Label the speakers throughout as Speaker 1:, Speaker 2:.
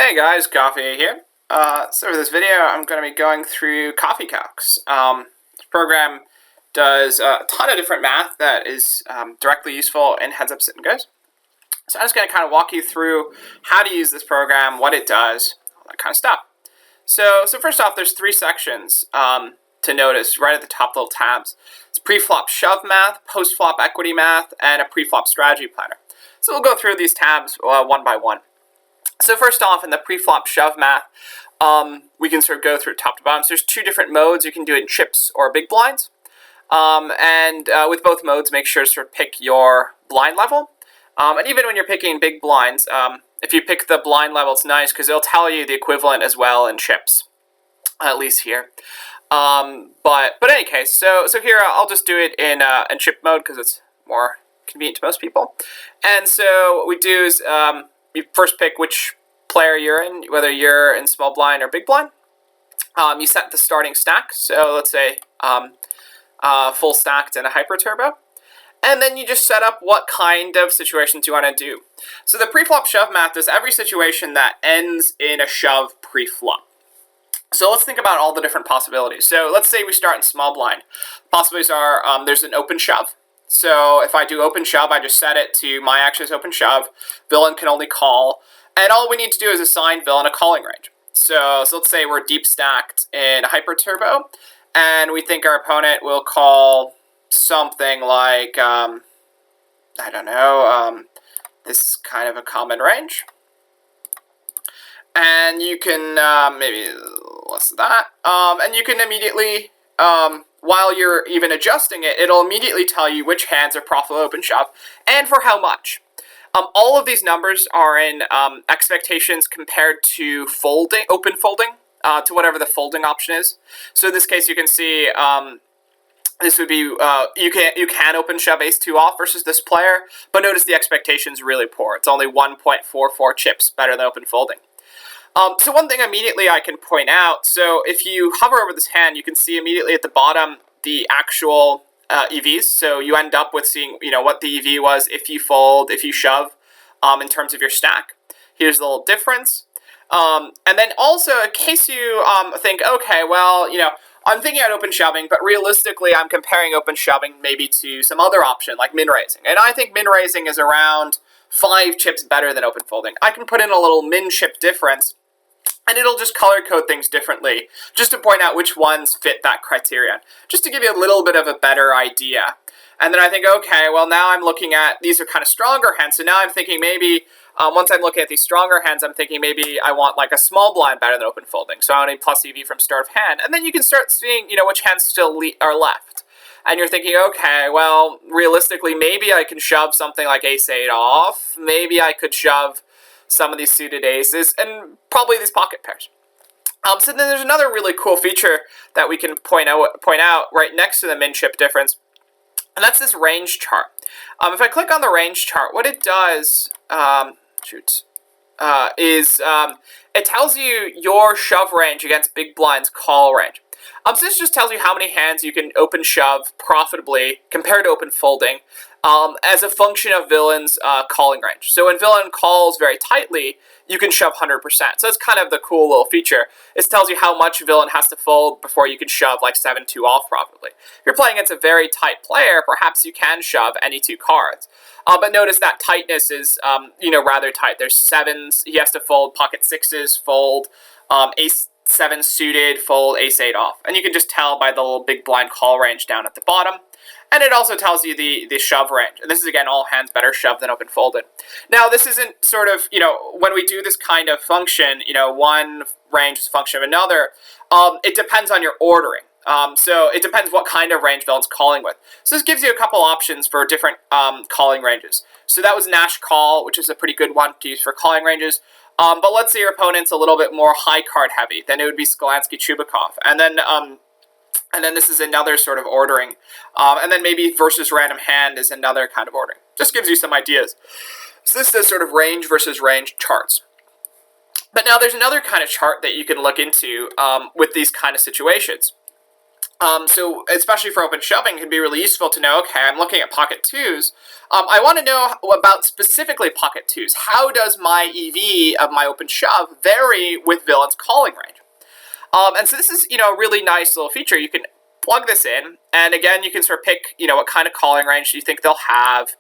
Speaker 1: Hey guys, Coffee here. So for this video, I'm going to be going through CoffeeCalcs. This program does a ton of different math that is directly useful in heads up, sit, and goes. So I'm just going to kind of walk you through how to use this program, what it does, all that kind of stuff. So first off, there's three sections to notice right at the top little tabs. It's Preflop Shove Math, Post-Flop Equity Math, and a Preflop Strategy Planner. So we'll go through these tabs one by one. So first off, in the Preflop Shove Math, we can sort of go through top to bottom. So there's two different modes. You can do it in chips or big blinds. With both modes, make sure to sort of pick your blind level. And even when you're picking big blinds, if you pick the blind level, it's nice because it'll tell you the equivalent as well in chips, at least here. But in any case, so here I'll just do it in chip mode because it's more convenient to most people. And so what we do is you first pick which player you're in, whether you're in small blind or big blind. You set the starting stack, so let's say full stacked and a hyper turbo. And then you just set up what kind of situations you want to do. So the Preflop Shove Math does every situation that ends in a shove preflop. So let's think about all the different possibilities. So let's say we start in small blind. Possibilities are there's an open shove. So if I do open shove, I just set it to my action is open shove. Villain can only call. And all we need to do is assign villain a calling range. So let's say we're deep stacked in hyper turbo, and we think our opponent will call something like, I don't know, this is kind of a common range. And you can maybe less of that. And you can immediately, while you're even adjusting it, it'll immediately tell you which hands are profitable open shove and for how much. All of these numbers are in expectations compared to folding, open folding, to whatever the folding option is. So in this case, you can see this would be you can open shove ace-2 off versus this player, but notice the expectation's really poor. It's only 1.44 chips better than open folding. So one thing immediately I can point out, so if you hover over this hand, you can see immediately at the bottom the actual EVs. So you end up with seeing, what the EV was if you fold, if you shove, in terms of your stack. Here's the little difference. And then also, in case you think, okay, well, I'm thinking about open shoving, but realistically, I'm comparing open shoving maybe to some other option, like min raising. And I think min raising is around 5 chips better than open folding. I can put in a little min chip difference, and it'll just color code things differently, just to point out which ones fit that criterion, just to give you a little bit of a better idea. And then I think, okay, well, now I'm looking at, these are kind of stronger hands, so now I'm thinking maybe, once I'm looking at these stronger hands, I'm thinking maybe I want like a small blind better than open folding, so I want a plus EV from start of hand. And then you can start seeing, which hands still are left. And you're thinking, okay, well, realistically, maybe I can shove something like ace-8 off, maybe I could shove some of these suited aces, and probably these pocket pairs. So then there's another really cool feature that we can point out right next to the min chip difference, and that's this range chart. If I click on the range chart, what it does, is it tells you your shove range against big blind's call range. So this just tells you how many hands you can open shove profitably compared to open folding as a function of villain's calling range. So when villain calls very tightly, you can shove 100%. So that's kind of the cool little feature. It tells you how much villain has to fold before you can shove like 7-2 off profitably. If you're playing against a very tight player, perhaps you can shove any 2 cards. But notice that tightness is, rather tight. There's 7s, he has to fold pocket 6s, fold ace-7 suited, fold ace-8 off. And you can just tell by the little big blind call range down at the bottom. And it also tells you the shove range. And this is, again, all hands better shoved than open folded. Now, this isn't sort of, when we do this kind of function, one range is a function of another, it depends on your ordering. So it depends what kind of range villain's calling with. So this gives you a couple options for different calling ranges. So that was Nash call, which is a pretty good one to use for calling ranges. But let's say your opponent's a little bit more high card heavy. Then it would be Skolansky-Chubikov. And then this is another sort of ordering. And then maybe versus random hand is another kind of ordering. Just gives you some ideas. So this is sort of range versus range charts. But now there's another kind of chart that you can look into with these kind of situations. So especially for open shoving, it can be really useful to know, okay, I'm looking at pocket twos. I want to know about specifically pocket twos. How does my EV of my open shove vary with villain's calling range? And so this is, a really nice little feature. You can plug this in, and again, you can sort of pick, what kind of calling range you think they'll have.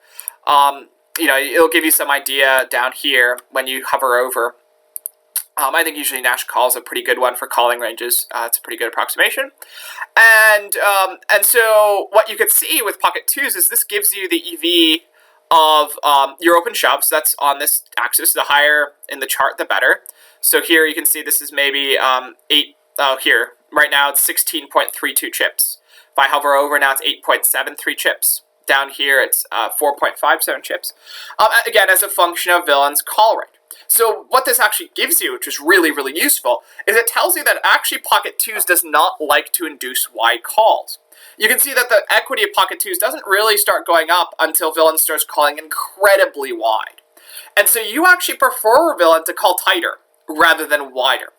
Speaker 1: It'll give you some idea down here when you hover over. I think usually Nash Call is a pretty good one for calling ranges. It's a pretty good approximation. And so what you could see with pocket twos is this gives you the EV of your open shoves. That's on this axis. The higher in the chart, the better. So here you can see this is maybe 8. Here, right now it's 16.32 chips. If I hover over now, it's 8.73 chips. Down here, it's 4.57 chips. Again, as a function of villain's call range. So what this actually gives you, which is really, really useful, is it tells you that actually pocket twos does not like to induce wide calls. You can see that the equity of pocket twos doesn't really start going up until villain starts calling incredibly wide. And so you actually prefer villain to call tighter rather than wider.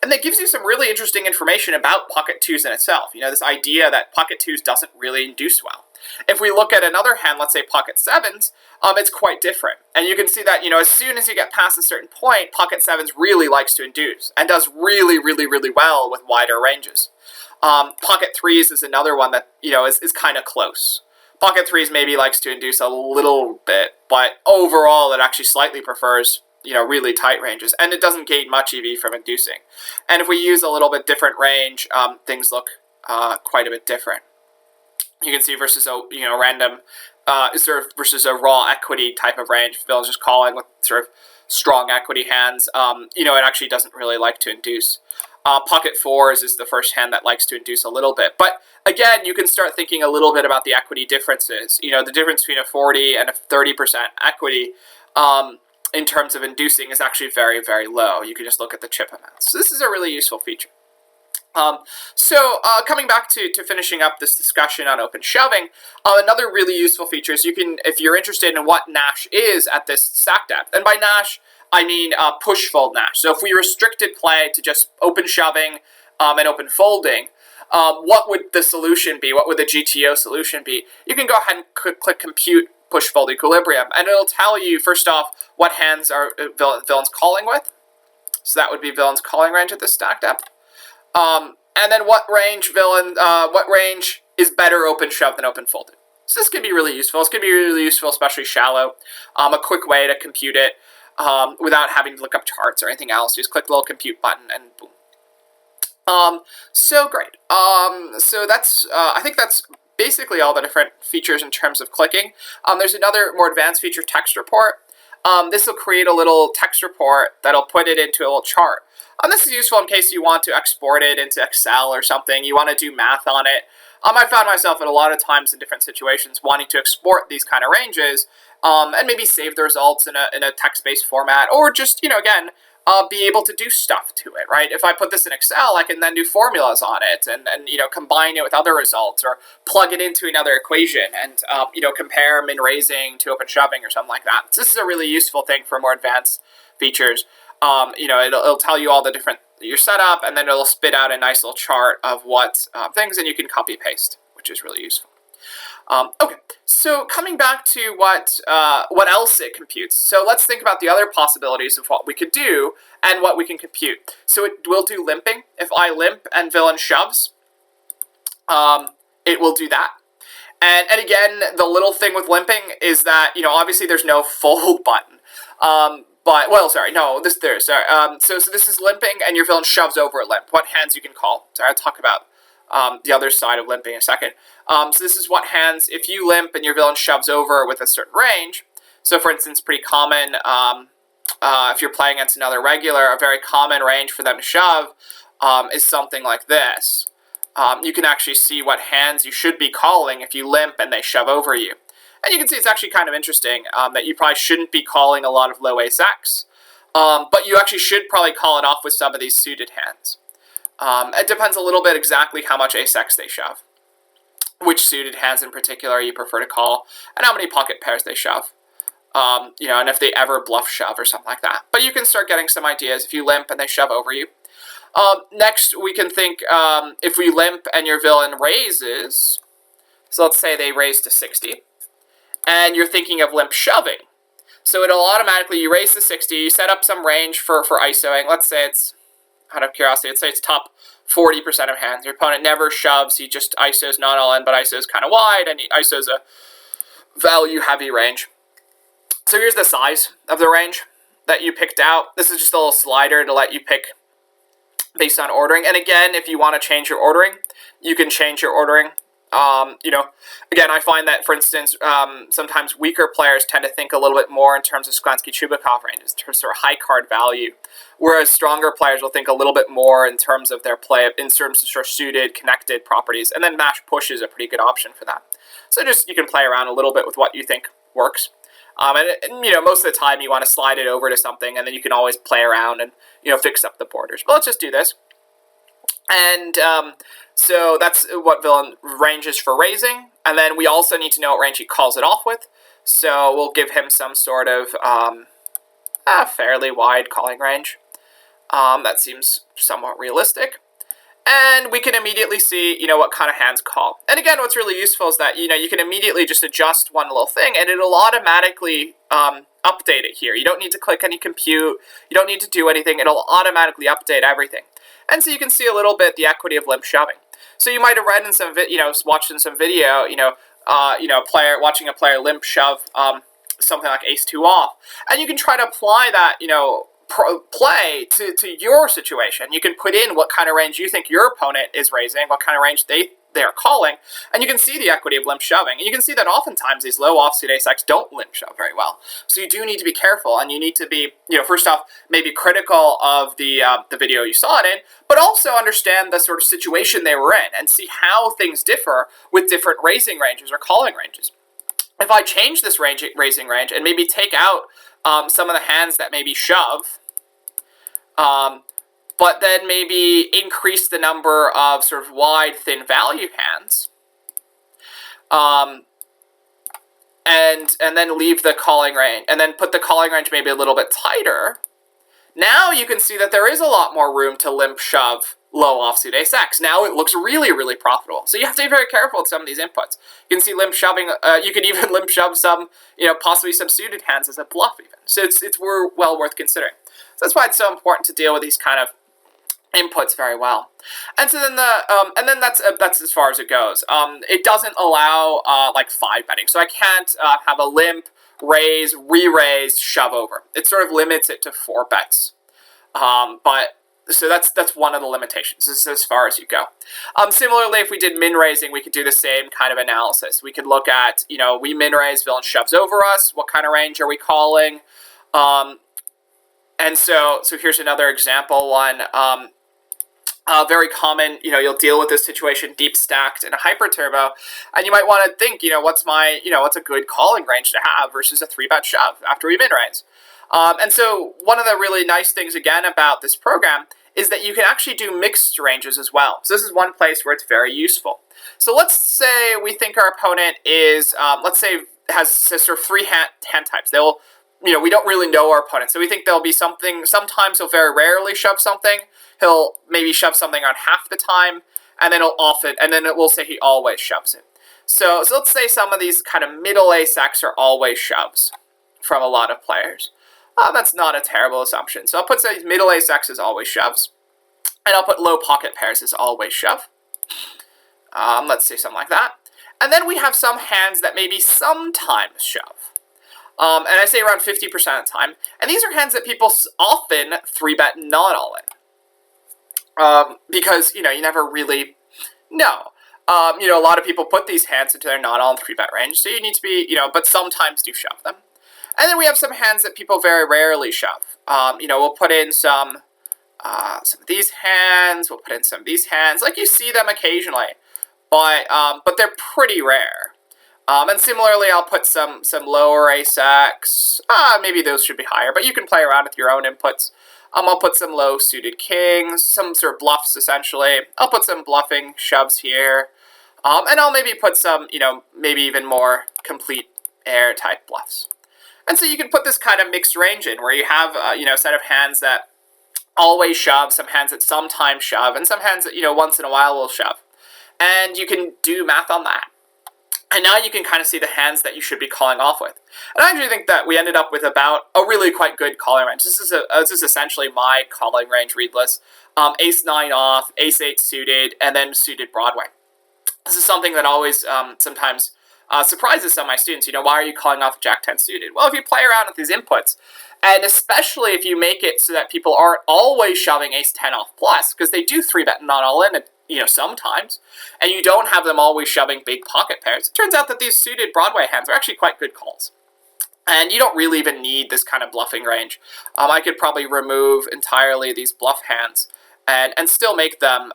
Speaker 1: And that gives you some really interesting information about pocket twos in itself. This idea that pocket twos doesn't really induce well. If we look at another hand, let's say pocket sevens, it's quite different. And you can see that, as soon as you get past a certain point, pocket sevens really likes to induce and does really, really, really well with wider ranges. Pocket threes is another one that, is kind of close. Pocket threes maybe likes to induce a little bit, but overall it actually slightly prefers, really tight ranges. And it doesn't gain much EV from inducing. And if we use a little bit different range, things look quite a bit different. You can see versus a random versus a raw equity type of range. Villain's just calling with sort of strong equity hands. It actually doesn't really like to induce. Pocket fours is the first hand that likes to induce a little bit. But again, you can start thinking a little bit about the equity differences. The difference between a 40 and a 30% equity in terms of inducing is actually very, very low. You can just look at the chip amounts. So this is a really useful feature. Coming back to finishing up this discussion on open shoving, another really useful feature is you can, if you're interested in what Nash is at this stack depth, and by Nash, I mean push fold Nash. So if we restricted play to just open shoving and open folding, what would the solution be? What would the GTO solution be? You can go ahead and click compute push fold equilibrium, and it'll tell you, first off, what hands are villain's calling with. So that would be villain's calling range at this stack depth. And then what range is better open shove than open folded. So this could be really useful. This could be really useful, especially shallow. A quick way to compute it without having to look up charts or anything else. Just click the little compute button and boom. So great. So that's I think that's basically all the different features in terms of clicking. There's another more advanced feature, text report. This will create a little text report that'll put it into a little chart. This is useful in case you want to export it into Excel or something. You want to do math on it. I found myself at a lot of times in different situations wanting to export these kind of ranges and maybe save the results in a text-based format, or just, again, be able to do stuff to it, right? If I put this in Excel, I can then do formulas on it and combine it with other results, or plug it into another equation and, compare min-raising to open shoving or something like that. So this is a really useful thing for more advanced features. It'll tell you all the different, your setup, and then it'll spit out a nice little chart of what things, and you can copy paste, which is really useful. Okay, so coming back to what else it computes. So let's think about the other possibilities of what we could do and what we can compute. So it will do limping. If I limp and villain shoves, it will do that. And again, the little thing with limping is that, obviously there's no fold button. So this is limping, and your villain shoves over a limp. What hands you can call. Sorry, I'll talk about the other side of limping in a second. So this is what hands, if you limp and your villain shoves over with a certain range. So for instance, pretty common, if you're playing against another regular, a very common range for them to shove is something like this. You can actually see what hands you should be calling if you limp and they shove over you. And you can see it's actually kind of interesting that you probably shouldn't be calling a lot of low ace-x, but you actually should probably call it off with some of these suited hands. It depends a little bit exactly how much ace-x they shove, which suited hands in particular you prefer to call, and how many pocket pairs they shove, and if they ever bluff shove or something like that. But you can start getting some ideas if you limp and they shove over you. Next, we can think if we limp and your villain raises, so let's say they raise to 60, and you're thinking of limp shoving. So it'll automatically, you raise to 60, you set up some range for ISOing. Let's say it's, out of curiosity, let's say it's top 40% of hands. Your opponent never shoves, he just ISOs not all in, but ISOs kind of wide, and he ISOs a value-heavy range. So here's the size of the range that you picked out. This is just a little slider to let you pick based on ordering. And again, if you want to change your ordering, you can change your ordering. Again, I find that, for instance, sometimes weaker players tend to think a little bit more in terms of Sklansky-Chubikov ranges, in terms of sort of high card value, whereas stronger players will think a little bit more in terms of their play, in terms of sort of suited, connected properties, and then mash push is a pretty good option for that. So just, you can play around a little bit with what you think works. Most of the time you want to slide it over to something, and then you can always play around and, fix up the borders. But let's just do this. And so that's what villain range is for raising. And then we also need to know what range he calls it off with. So we'll give him some sort of fairly wide calling range. That seems somewhat realistic. And we can immediately see, what kind of hands call. And again, what's really useful is that, you can immediately just adjust one little thing, and it'll automatically update it here. You don't need to click any compute. You don't need to do anything. It'll automatically update everything. And so you can see a little bit the equity of limp shoving. So you might have read in some, watched in some video, watching a player limp shove something like ace-2 off, and you can try to apply that, play to your situation. You can put in what kind of range you think your opponent is raising, what kind of range they're calling, and you can see the equity of limp shoving. And you can see that oftentimes these low offsuit ace-X don't limp shove very well. So you do need to be careful, and you need to be, first off, maybe critical of the video you saw it in, but also understand the sort of situation they were in and see how things differ with different raising ranges or calling ranges. If I change this raising range and maybe take out some of the hands that maybe shove, but then maybe increase the number of sort of wide, thin value hands, and then leave the calling range, and then put the calling range maybe a little bit tighter. Now you can see that there is a lot more room to limp shove low offsuit ace-X. Now it looks really, really profitable. So you have to be very careful with some of these inputs. You can see limp shoving, you can even limp shove some, possibly some suited hands as a bluff even. So it's well worth considering. So that's why it's so important to deal with these kind of inputs very well. And so then that's as far as it goes. It doesn't allow like 5 betting. So I can't have a limp, raise, re-raise, shove over. It sort of limits it to 4 bets. So that's one of the limitations. This is as far as you go. Similarly, if we did min raising, we could do the same kind of analysis. We could look at, we min raise, villain shoves over us. What kind of range are we calling? And so here's another example one. Very common, you'll deal with this situation deep stacked in a hyper turbo, and you might want to think, what's a good calling range to have versus a 3-bet shove after we min raise. And so one of the really nice things again about this program is that you can actually do mixed ranges as well. So this is one place where it's very useful. So let's say we think our opponent is, has sort of 3 hand types. They'll, we don't really know our opponent, so we think there'll be something. Sometimes he'll very rarely shove something. He'll maybe shove something on half the time, and then it will say he always shoves it. So let's say some of these kind of middle ace-X are always shoves from a lot of players. That's not a terrible assumption. So I'll put some middle ace-X as always shoves, and I'll put low pocket pairs as always shove. Let's say something like that. And then we have some hands that maybe sometimes shove. And I say around 50% of the time. And these are hands that people often 3-bet not all in. Because, you never really know. A lot of people put these hands into their not all in 3-bet range. So you need to be, but sometimes do shove them. And then we have some hands that people very rarely shove. We'll put in some of these hands. We'll put in some of these hands. Like, you see them occasionally. But they're pretty rare. And similarly, I'll put some lower ace-X. Maybe those should be higher, but you can play around with your own inputs. I'll put some low-suited kings, some sort of bluffs, essentially. I'll put some bluffing shoves here. And I'll maybe put some, maybe even more complete air-type bluffs. And so you can put this kind of mixed range in, where you have, a set of hands that always shove, some hands that sometimes shove, and some hands that, once in a while will shove. And you can do math on that. And now you can kind of see the hands that you should be calling off with. And I actually think that we ended up with about a really quite good calling range. This is essentially my calling range read list. Ace-9 off, Ace-8 suited, and then suited Broadway. This is something that always sometimes surprises some of my students. Why are you calling off Jack-10 suited? Well, if you play around with these inputs, and especially if you make it so that people aren't always shoving Ace-10 off plus, because they do 3-bet not all in, sometimes, and you don't have them always shoving big pocket pairs, it turns out that these suited Broadway hands are actually quite good calls. And you don't really even need this kind of bluffing range. I could probably remove entirely these bluff hands and still make them,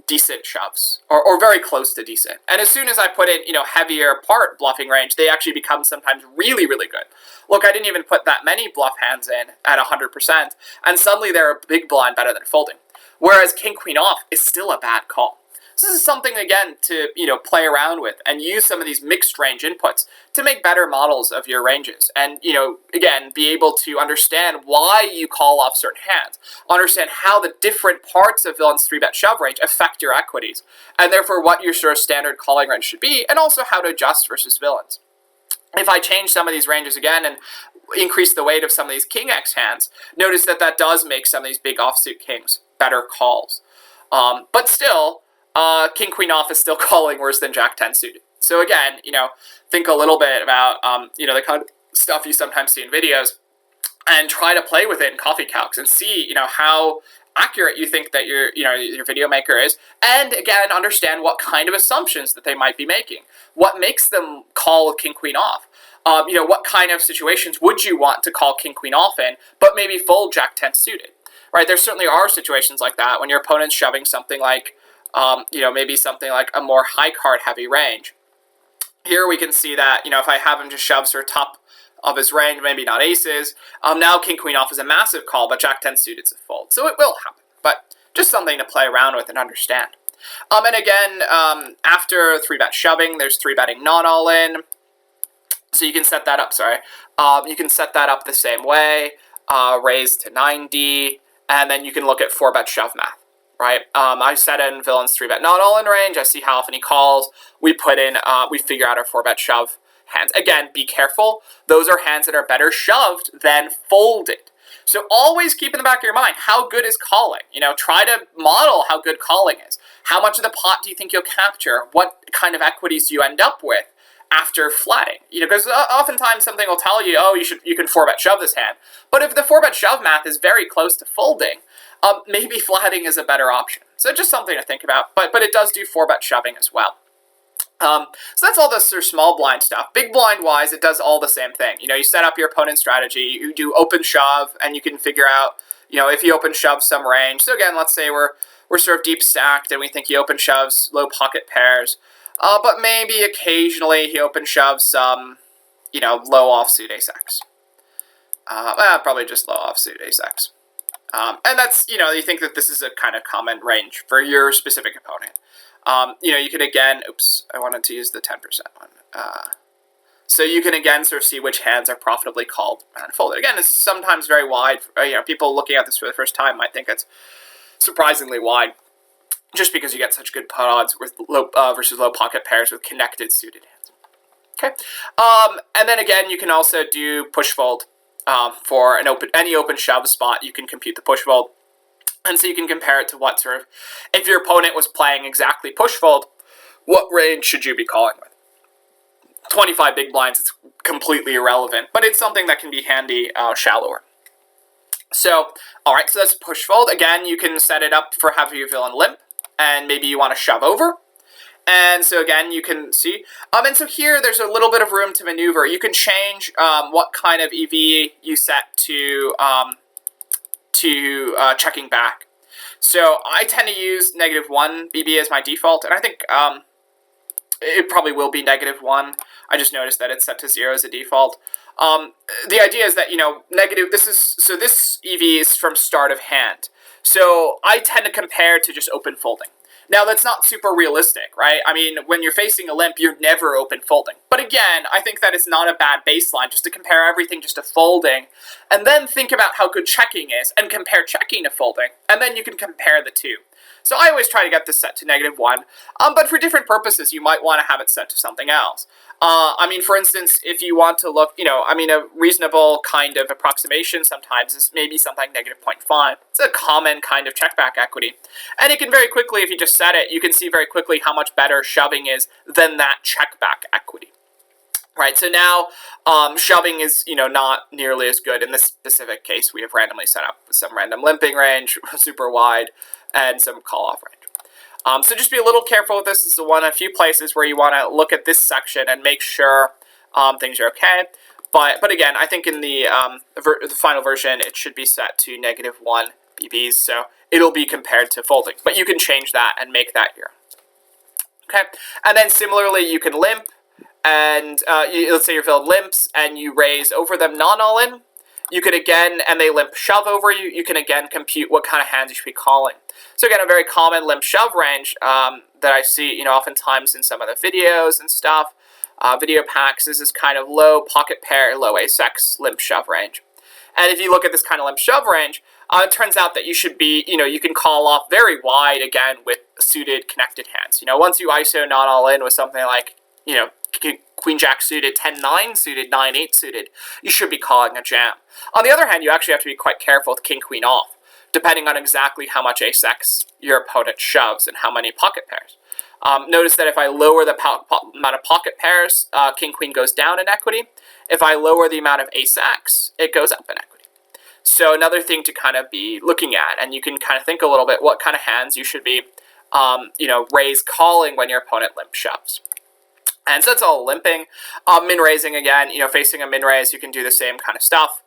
Speaker 1: decent shoves, or very close to decent. And as soon as I put in, heavier part bluffing range, they actually become sometimes really, really good. Look, I didn't even put that many bluff hands in at 100%, and suddenly they're a big blind better than folding. Whereas king-queen off is still a bad call. So this is something, again, to play around with and use some of these mixed range inputs to make better models of your ranges. And, again, be able to understand why you call off certain hands. Understand how the different parts of villain's 3-bet shove range affect your equities. And therefore what your sort of standard calling range should be, and also how to adjust versus villains. If I change some of these ranges again and increase the weight of some of these king X hands, notice that that does make some of these big offsuit kings better calls. But still, king-queen off is still calling worse than Jack-10 suited. So again, think a little bit about, the kind of stuff you sometimes see in videos, and try to play with it in CoffeeCalcs and see, how accurate you think that your video maker is, and again, understand what kind of assumptions that they might be making. What makes them call with king-queen off? What kind of situations would you want to call king-queen off in, but maybe fold Jack-10 suited? Right, there certainly are situations like that when your opponent's shoving something like, maybe something like a more high card heavy range. Here we can see that, if I have him just shove sort of top of his range, maybe not aces, now king-queen off is a massive call, but Jack-10 suited is a fold. So it will happen, but just something to play around with and understand. And again, after 3-bet shoving, there's 3-betting not all in. So you can set that up, you can set that up the same way, raise to 9D, and then you can look at 4-bet shove math, right? I set in villain's 3-bet not all in range. I see how often he calls. We put in, we figure out our 4-bet shove hands. Again, be careful. Those are hands that are better shoved than folded. So always keep in the back of your mind, how good is calling? Try to model how good calling is. How much of the pot do you think you'll capture? What kind of equities do you end up with after flatting? Because oftentimes something will tell you, oh, you can 4-bet shove this hand. But if the 4-bet shove math is very close to folding, maybe flatting is a better option. So just something to think about. But it does do 4-bet shoving as well. So that's all the sort of small blind stuff. Big blind wise, it does all the same thing. You set up your opponent's strategy, you do open shove, and you can figure out, if he open shoves some range. So again, let's say we're sort of deep stacked and we think he open shoves low pocket pairs. But maybe occasionally he open shoves some, low offsuit ace-x. Probably just low offsuit ace-x. And that's, you think that this is a kind of common range for your specific opponent. You can again, oops, I wanted to use the 10% one. So you can again sort of see which hands are profitably called and folded. Again, it's sometimes very wide. People looking at this for the first time might think it's surprisingly wide, just because you get such good pot odds with low versus low pocket pairs with connected suited hands. Okay, and then again, you can also do push fold for any open shove spot. You can compute the push fold. And so you can compare it to what sort of, if your opponent was playing exactly push fold, what range should you be calling with? 25 big blinds, it's completely irrelevant, but it's something that can be handy shallower. So, alright, so that's push fold. Again, you can set it up for having your villain limp, and maybe you want to shove over. And so again, you can see, and so here there's a little bit of room to maneuver. You can change what kind of EV you set to checking back. So I tend to use -1 BB as my default, and I think it probably will be -1. I just noticed that it's set to 0 as a default. The idea is that, this EV is from start of hand. So I tend to compare to just open folding. Now, that's not super realistic, right? I mean, when you're facing a limp, you're never open folding. But again, I think that is not a bad baseline, just to compare everything just to folding, and then think about how good checking is, and compare checking to folding, and then you can compare the two. So I always try to get this set to -1, but for different purposes, you might want to have it set to something else. I mean, for instance, if you want to look, a reasonable kind of approximation sometimes is maybe something -0.5. It's a common kind of checkback equity. And it can very quickly, if you just set it, you can see very quickly how much better shoving is than that checkback equity. Right, so now shoving is, not nearly as good. In this specific case, we have randomly set up some random limping range, super wide, and some call-off range. So just be a little careful with this. This is one of a few places where you want to look at this section and make sure things are okay. But again, I think in the final version, it should be set to -1 BBs, so it'll be compared to folding. But you can change that and make that your own. Okay, and then similarly, you can limp. And let's say your villain limps and you raise over them non-all-in. You can again, and they limp shove over you, you can again compute what kind of hands you should be calling. So again, a very common limp shove range that I see, oftentimes in some of the videos and stuff, video packs, this is kind of low pocket pair, low ace-x limp shove range. And if you look at this kind of limp shove range, it turns out that you should be, you can call off very wide again with suited connected hands. Once you ISO non-all-in with something like, Queen Jack suited, 10-9 suited, 9-8 suited, you should be calling a jam. On the other hand, you actually have to be quite careful with King Queen off, depending on exactly how much ace-x your opponent shoves and how many pocket pairs. Notice that if I lower the amount of pocket pairs, King Queen goes down in equity. If I lower the amount of ace-x, it goes up in equity. So another thing to kind of be looking at, and you can kind of think a little bit what kind of hands you should be, raise calling when your opponent limp shoves. And so that's all limping. Min-raising again, facing a min-raise, you can do the same kind of stuff.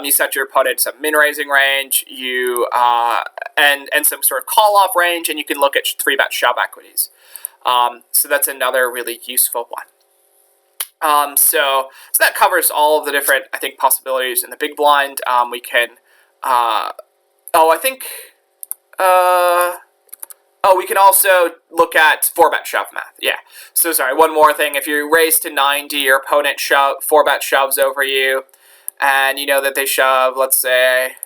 Speaker 1: You set your opponent some min-raising range, and some sort of call-off range, and you can look at 3-bet shove equities. So that's another really useful one. So that covers all of the different, I think, possibilities in the big blind. We can, we can also look at 4-bet shove math. Yeah. So sorry, one more thing. If you raise to 90, your opponent 4-bet shoves over you, and you know that they shove, let's say,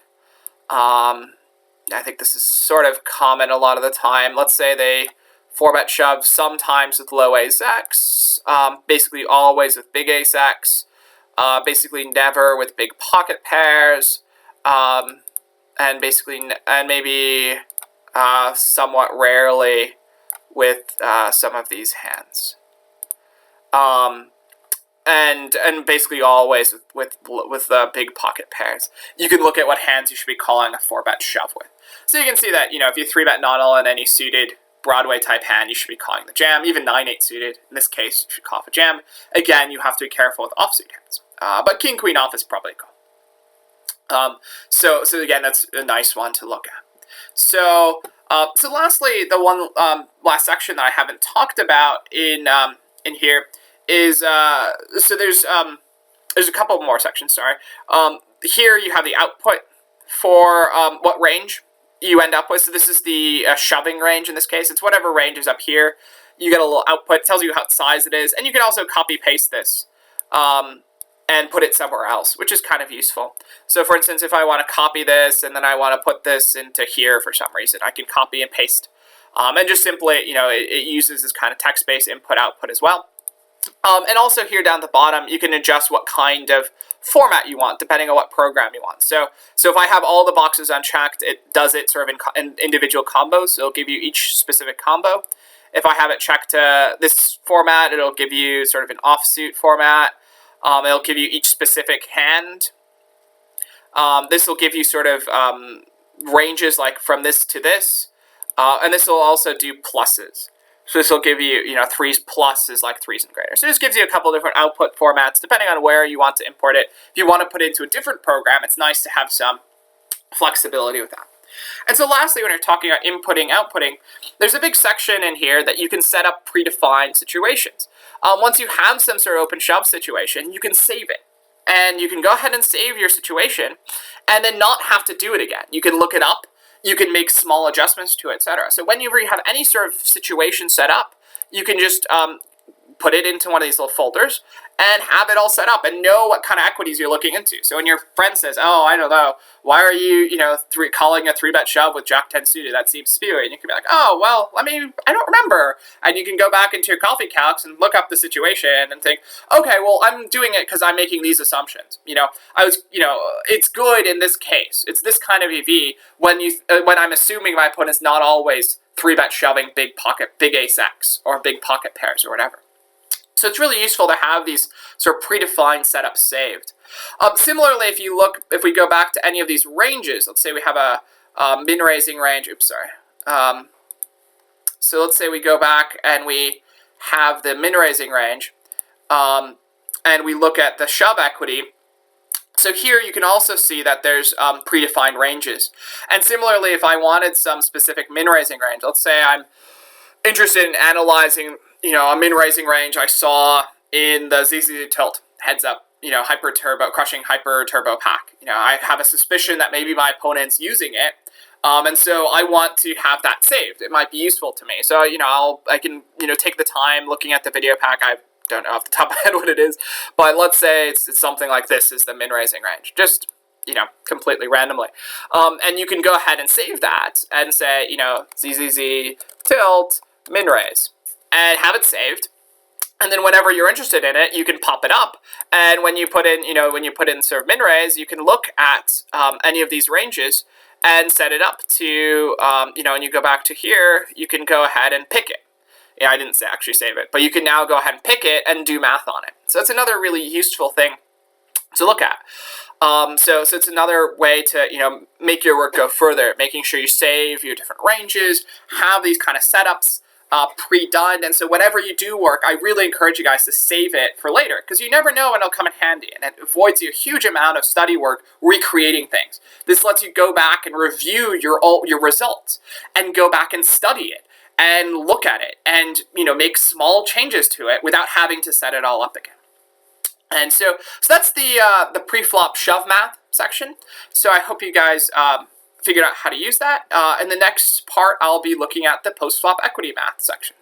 Speaker 1: I think this is sort of common a lot of the time. Let's say they 4-bet shove sometimes with low ace-x, basically always with big ace-x, basically never with big pocket pairs, and maybe somewhat rarely with some of these hands, and basically always with big pocket pairs. You can look at what hands you should be calling a 4-bet shove with. So you can see that if you 3-bet non-all in any suited Broadway type hand, you should be calling the jam. Even 9-8 suited, in this case, you should call off a jam. Again, you have to be careful with offsuit hands, but King Queen off is probably a call. So again, that's a nice one to look at. So lastly, the one last section that I haven't talked about in here is so there's a couple more sections. Sorry. Here you have the output for what range you end up with. So this is the shoving range in this case. It's whatever range is up here. You get a little output. It tells you what size it is, and you can also copy paste this. And put it somewhere else, which is kind of useful. So for instance, if I want to copy this and then I want to put this into here for some reason, I can copy and paste. And just simply, it uses this kind of text-based input-output as well. And also here down the bottom, you can adjust what kind of format you want, depending on what program you want. So if I have all the boxes unchecked, it does it sort of in individual combos. So it'll give you each specific combo. If I have it checked to this format, it'll give you sort of an offsuit format. It'll give you each specific hand. This will give you sort of ranges like from this to this. And this will also do pluses. So this will give you, 3s plus is like 3s and greater. So this gives you a couple different output formats depending on where you want to import it. If you want to put it into a different program, it's nice to have some flexibility with that. And so lastly, when you're talking about inputting, outputting, there's a big section in here that you can set up predefined situations. Once you have some sort of open shove situation, you can save it. And you can go ahead and save your situation and then not have to do it again. You can look it up. you can make small adjustments to it, etc. So whenever you have any sort of situation set up, you can just put it into one of these little folders and have it all set up and know what kind of equities you're looking into. So when your friend says, oh, I don't know, why are you, calling a 3-bet shove with Jack-10 suited? That seems spewy. And you can be like, oh, well, I don't remember. And you can go back into your CoffeeCalcs and look up the situation and think, okay, well, I'm doing it because I'm making these assumptions. It's good in this case. It's this kind of EV when I'm assuming my opponent's not always 3-bet shoving big ace-X, or big pocket pairs or whatever. So it's really useful to have these sort of predefined setups saved. Similarly, if we go back to any of these ranges, let's say we have a min-raising range. So let's say we go back and we have the min-raising range, and we look at the shove equity. So here you can also see that there's predefined ranges. And similarly, if I wanted some specific min-raising range, let's say I'm interested in analyzing a min-raising range I saw in the ZZ tilt heads up, crushing hyper turbo pack. I have a suspicion that maybe my opponent's using it, and so I want to have that saved. It might be useful to me. So I can take the time looking at the video pack. I don't know off the top of my head what it is, but let's say it's something like this is the min-raising range. Just completely randomly, and you can go ahead and save that and say ZZZ tilt min-raise, and have it saved. And then whenever you're interested in it, you can pop it up. And when you put in sort of min-raise, you can look at any of these ranges and set it up to, and you go back to here, you can go ahead and pick it. Yeah, I didn't actually save it, but you can now go ahead and pick it and do math on it. So it's another really useful thing to look at. So it's another way to make your work go further, making sure you save your different ranges, have these kind of setups pre-done. And so whenever you do work, I really encourage you guys to save it for later, because you never know when it'll come in handy, and it avoids you a huge amount of study work recreating things. This lets you go back and review your results and go back and study it and look at it and make small changes to it without having to set it all up again. And so that's the Preflop Shove Math section. So I hope you guys figured out how to use that. In the next part, I'll be looking at the post-flop equity math section.